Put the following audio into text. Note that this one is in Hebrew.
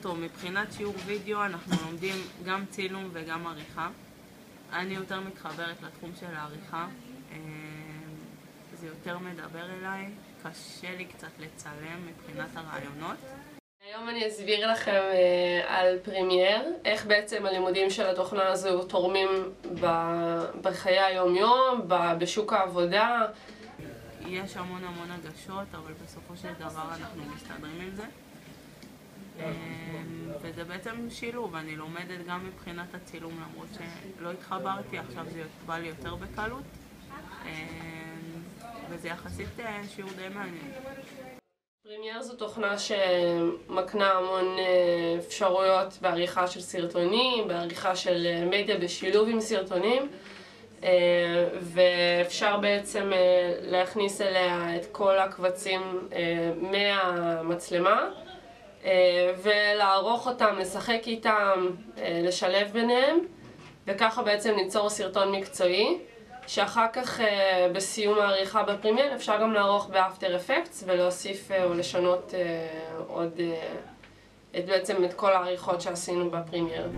טוב, מבחינת שיעור וידאו אנחנו לומדים גם צילום וגם עריכה. אני יותר מתחברת לתחום של העריכה, זה יותר מדבר אליי, קשה לי קצת לצלם מבחינת הרעיונות. היום אני אסביר לכם על פרימייר, איך בעצם הלימודים של התוכנה הזו תורמים בחיי היום-יום, בשוק העבודה. יש המון הגשות, אבל בסופו של דבר אנחנו מסתדרים עם זה. וזה בעצם שילוב, אני לומדת גם מבחינת הצילום, למרות שלא התחברתי, עכשיו זה בא לי יותר בקלות. וזה יחסית שיעור די מעניין. פרימייר זו תוכנה שמקנה המון אפשרויות בעריכה של סרטונים, בעריכה של מדיה בשילוב עם סרטונים, ואפשר בעצם להכניס אליה את כל הקבצים מהמצלמה ולערוך אותם, לשחק איתם, לשלב ביניהם, וככה בעצם ליצור סרטון מקצועי שאחר כך בסיום העריכה בפרימייר אפשר גם לערוך באפטר אפקטס ולהוסיף או לשנות עוד בעצם את כל העריכות שעשינו בפרימייר.